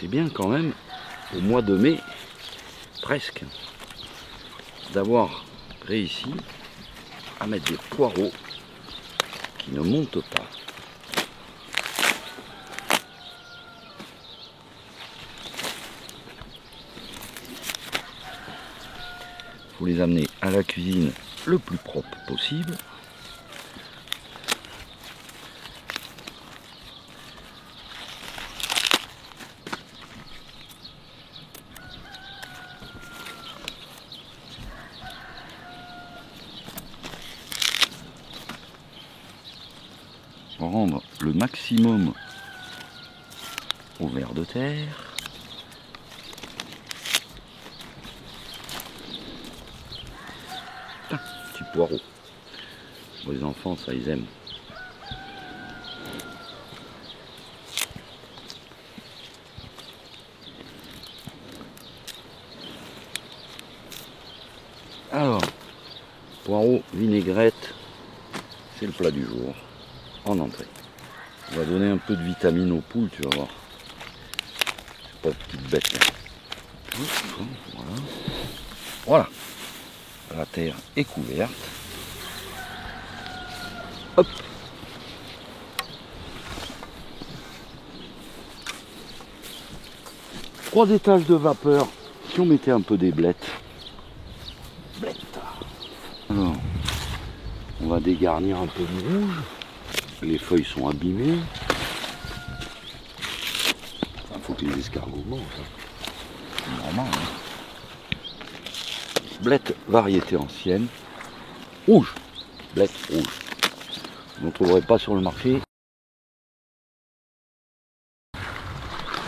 bien quand même, au mois de mai, presque, d'avoir réussi à mettre des poireaux qui ne montent pas. Il faut les amener à la cuisine le plus propre possible. Rendre le maximum au ver de terre. Petit poireau. Pour les enfants, ça ils aiment. Alors, poireau, vinaigrette, c'est le plat du jour. En entrée. On va donner un peu de vitamine aux poules, tu vas voir. C'est pas petite bête là. Voilà. Voilà. La terre est couverte. Hop. Trois étages de vapeur. Si on mettait un peu des blettes. Alors, on va dégarnir un peu de rouge. Les feuilles sont abîmées. Il faut que les escargots mangent. C'est normal. Hein. Blettes variété ancienne. Rouge. Blettes rouges. Vous n'en trouverez pas sur le marché.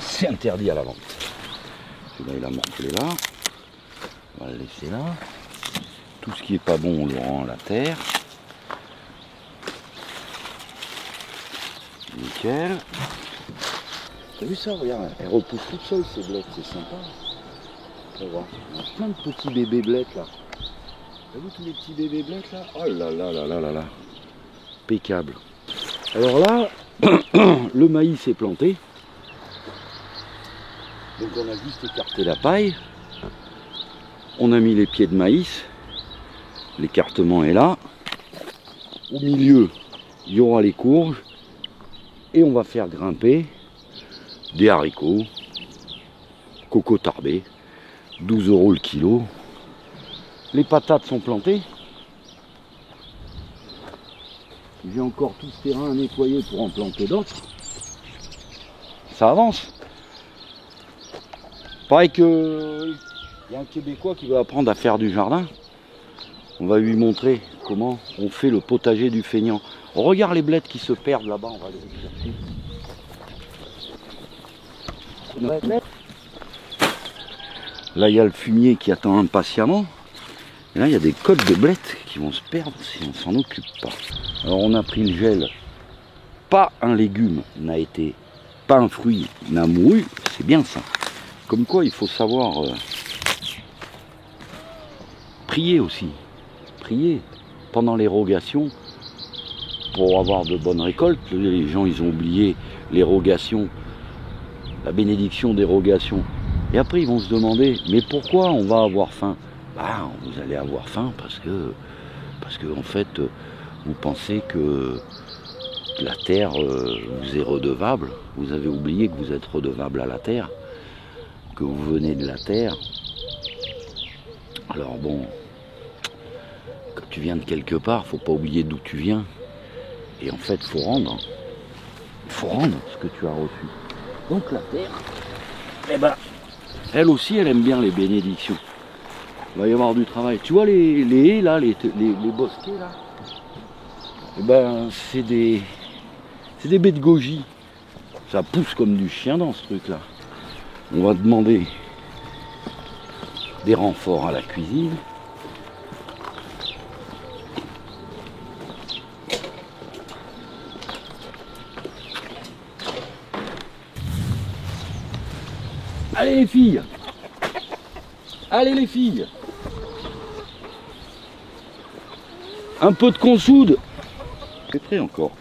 C'est interdit à la vente. Celui-là, il a morflé là. On va le laisser là. Tout ce qui est pas bon, on le rend à la terre. Nickel. T'as vu ça? Regarde, elle repousse toute seule ces blettes, c'est sympa. On va voir. Il y a plein de petits bébés blettes là. T'as vu tous les petits bébés blettes là? Oh là là là là là là. Impeccable. Alors là, le maïs est planté. Donc on a juste écarté la paille. On a mis les pieds de maïs. L'écartement est là. Au milieu, il y aura les courges. Et on va faire grimper des haricots, coco tarbé, 12 € le kilo. Les patates sont plantées. J'ai encore tout ce terrain à nettoyer pour en planter d'autres. Ça avance. Pareil que il y a un Québécois qui veut apprendre à faire du jardin. On va lui montrer comment on fait le potager du feignant. On regarde les blettes qui se perdent là-bas, on va les chercher. Là, il y a le fumier qui attend impatiemment. Et là, il y a des côtes de blettes qui vont se perdre si on ne s'en occupe pas. Alors, on a pris le gel. Pas un légume n'a été, pas un fruit n'a mouru. C'est bien ça. Comme quoi, il faut savoir prier aussi. Prier pendant l'érogation. Pour avoir de bonnes récoltes, les gens ils ont oublié l'érogation, la bénédiction d'érogation. Et après ils vont se demander, mais pourquoi on va avoir faim? Bah, vous allez avoir faim parce que en fait, vous pensez que la terre vous est redevable. Vous avez oublié que vous êtes redevable à la terre, que vous venez de la terre. Alors bon, quand tu viens de quelque part, faut pas oublier d'où tu viens. Et en fait, il faut rendre ce que tu as reçu. Donc la terre, eh ben, elle aussi, elle aime bien les bénédictions. Il va y avoir du travail. Tu vois les haies là, les bosquets là, eh ben, c'est des baies de goji. Ça pousse comme du chien dans ce truc là. On va demander des renforts à la cuisine. Allez les filles! Allez les filles! Un peu de consoude! C'est prêt encore.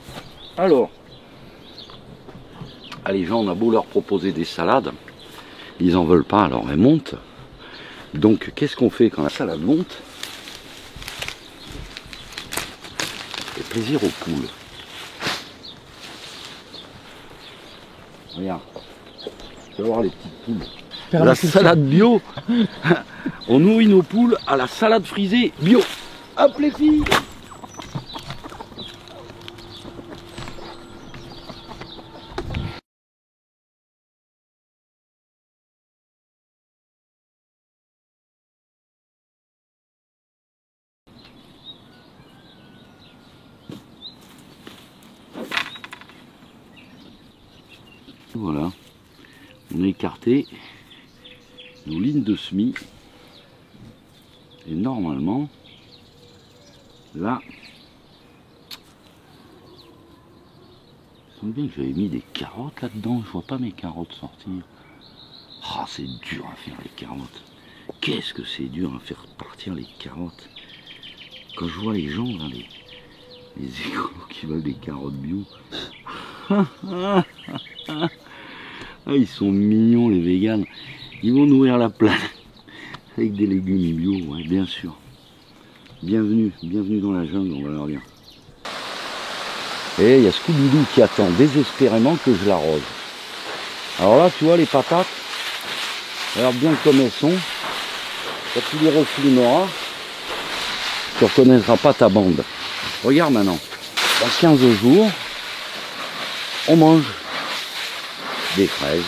Alors, les gens, on a beau leur proposer des salades, Ils en veulent pas, alors elles montent. Donc qu'est-ce qu'on fait quand la salade monte? Ça fait plaisir aux poules. Regarde, tu vas voir les petites poules. La salade bio. On nourrit nos poules à la salade frisée bio. Hop les filles! Voilà, on a écarté nos lignes de semis et normalement là, il semble bien que j'avais mis des carottes là-dedans, je vois pas mes carottes sortir. Ah, c'est dur à faire les carottes. Qu'est-ce que c'est dur à faire partir les carottes. Quand je vois les gens là, les écolos qui veulent des carottes bio. Ah, ils sont mignons les véganes. Ils vont nourrir la planète avec des légumes bio, ouais, bien sûr. Bienvenue dans la jungle, on va leur dire. Et il y a Scooby-Doo qui attend désespérément que je l'arrose. Alors là, tu vois les patates, regarde bien comme elles sont. Quand tu les refilmeras, tu ne reconnaîtras pas ta bande. Regarde maintenant, dans 15 jours, on mange des fraises.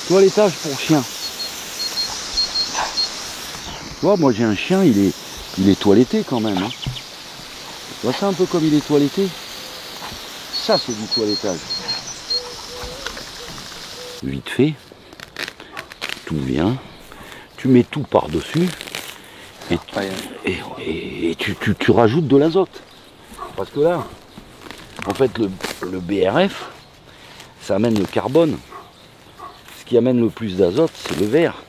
Toilettage pour chien. Tu vois, moi j'ai un chien, il est toiletté quand même. Hein. Tu vois ça un peu comme il est toiletté? Ça c'est du toilettage. Vite fait, tout vient, tu mets tout par-dessus et tu rajoutes de l'azote. Parce que là, en fait le BRF, ça amène le carbone. Ce qui amène le plus d'azote, c'est le verre.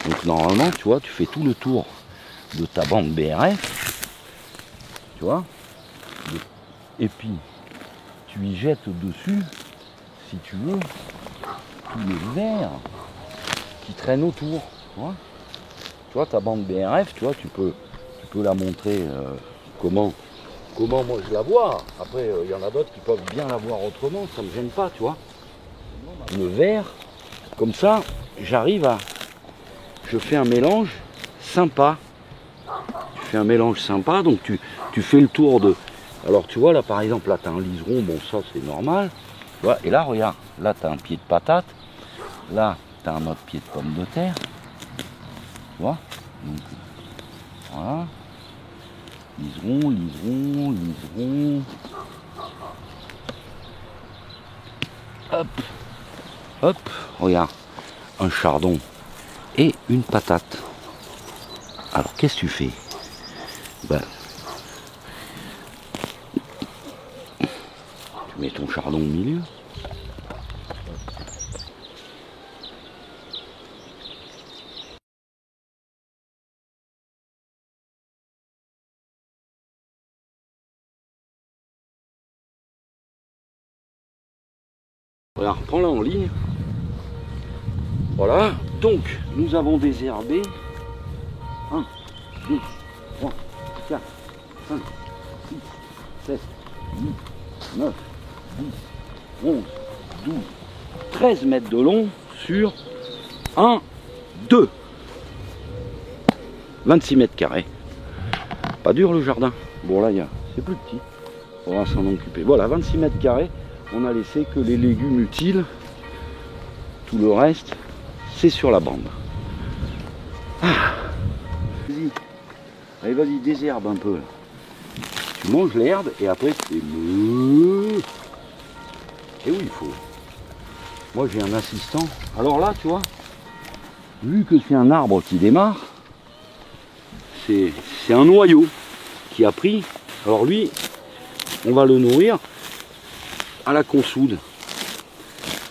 Donc normalement, tu vois, tu fais tout le tour de ta bande BRF, tu vois, et puis tu y jettes dessus, si tu veux, tout le verre qui traîne autour. Tu vois, ta bande BRF, tu vois, tu peux la montrer comment moi je la vois. Après, il y en a d'autres qui peuvent bien la voir autrement, ça ne me gêne pas, tu vois. Le verre, comme ça, je fais un mélange sympa. Tu fais un mélange sympa, donc tu fais le tour de... Alors tu vois, là par exemple, là tu as un liseron, bon ça c'est normal. Tu vois, et là regarde, là tu as un pied de patate, là tu as un autre pied de pomme de terre. Tu vois, donc voilà. Liseron. Hop, regarde, un chardon et une patate. Alors qu'est-ce que tu fais? Ben, tu mets ton chardon au milieu. Voilà, reprends-la en ligne. Voilà, donc nous avons désherbé 1, 2, 3, 4, 5, 6, 7, 8, 9, 10, 11, 12, 13 mètres de long sur 1, 2, 26 mètres carrés. Pas dur le jardin. Bon là, c'est plus petit. On va s'en occuper. Voilà, 26 mètres carrés. On a laissé que les légumes utiles. Tout le reste, c'est sur la bande. Ah. Vas-y. Allez, vas-y, désherbe un peu. Tu manges l'herbe et après tu fais... Et oui, il faut. Moi, j'ai un assistant. Alors là, tu vois, vu que c'est un arbre qui démarre, c'est un noyau qui a pris. Alors lui, on va le nourrir à la consoude.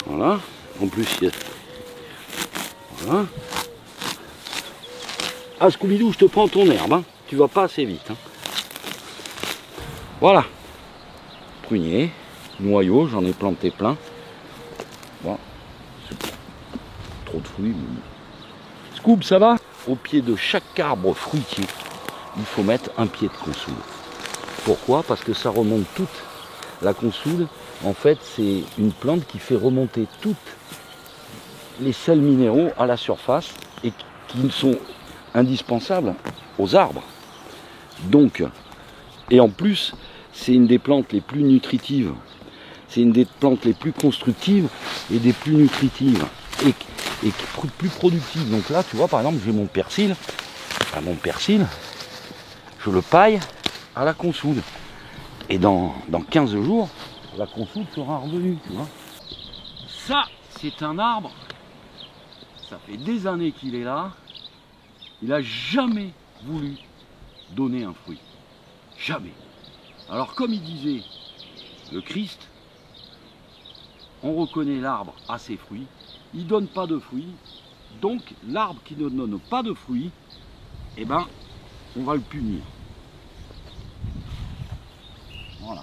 Voilà. En plus, il y a... Voilà. Ah, Scooby-Doo, je te prends ton herbe, hein. Tu vas pas assez vite. Hein. Voilà. Prunier, noyau, j'en ai planté plein. Bon. Trop de fruits. Mais... Scoob, ça va? Au pied de chaque arbre fruitier, il faut mettre un pied de consoude. Pourquoi? Parce que ça remonte toute. La consoude, en fait, c'est une plante qui fait remonter toutes les sels minéraux à la surface et qui sont indispensables aux arbres. Donc, et en plus, c'est une des plantes les plus nutritives. C'est une des plantes les plus constructives et des plus nutritives et plus productives. Donc là, tu vois, par exemple, j'ai mon persil. Enfin, mon persil, je le paille à la consoude. Et dans 15 jours, la consoude sera revenue, tu vois. Ça, c'est un arbre. Ça fait des années qu'il est là. Il n'a jamais voulu donner un fruit. Jamais. Alors comme il disait le Christ, on reconnaît l'arbre à ses fruits. Il ne donne pas de fruits. Donc l'arbre qui ne donne pas de fruits, eh ben, on va le punir. Voilà.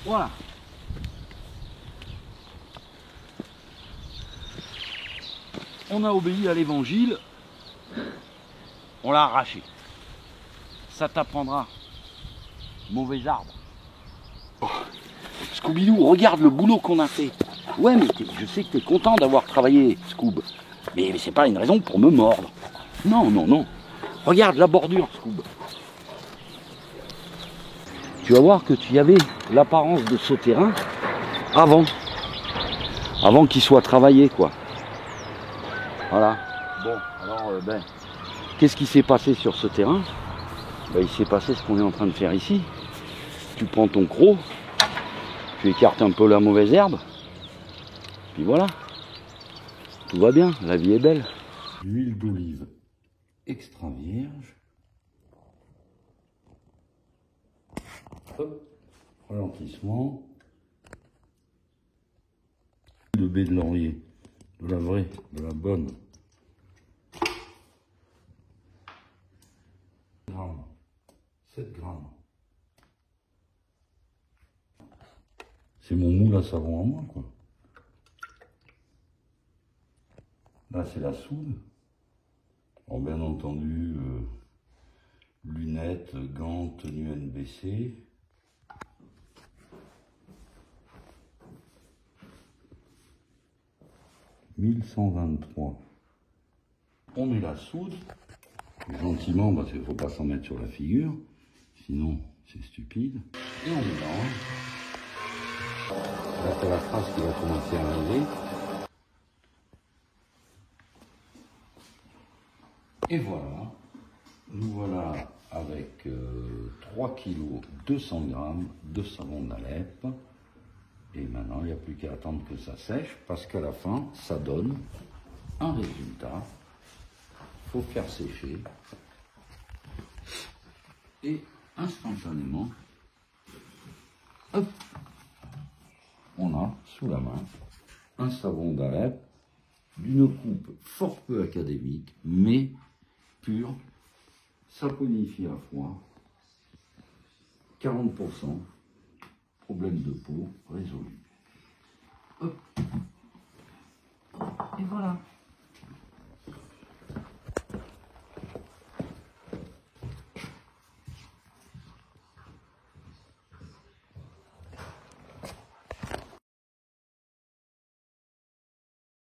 Voilà. On a obéi à l'évangile, on l'a arraché. Ça t'apprendra. Mauvais arbre. Oh. Scooby-Doo, regarde le boulot qu'on a fait. Ouais, mais je sais que tu es content d'avoir travaillé, Scoob. Mais c'est pas une raison pour me mordre. Non, non, non. Regarde la bordure, Scoob. Tu vas voir que tu y avais l'apparence de ce terrain avant qu'il soit travaillé, quoi. Voilà. Bon, alors, qu'est-ce qui s'est passé sur ce terrain? Il s'est passé ce qu'on est en train de faire ici. Tu prends ton croc, tu écartes un peu la mauvaise herbe, puis voilà. Tout va bien, la vie est belle. L'huile d'olive extra vierge. Hop, ralentissement. De baie de laurier, de la vraie, de la bonne. 7 grammes. C'est mon moule à savon à moi, quoi. Là, c'est la soude. Alors, bien entendu, lunettes, gants, tenue NBC. « 1123. On met la soude. Gentiment, parce qu'il ne faut pas s'en mettre sur la figure. Sinon, c'est stupide. Et on mélange. Là, c'est la phrase qui va commencer à arriver. Et voilà. Nous voilà avec 3 kg 200 g de savon d'Alep. Et maintenant, il n'y a plus qu'à attendre que ça sèche, parce qu'à la fin, ça donne un résultat. Il faut faire sécher. Et instantanément, hop, on a sous la main un savon d'Alep d'une coupe fort peu académique, mais pure, saponifie à froid, 40%, problème de peau résolu. Hop. Et voilà.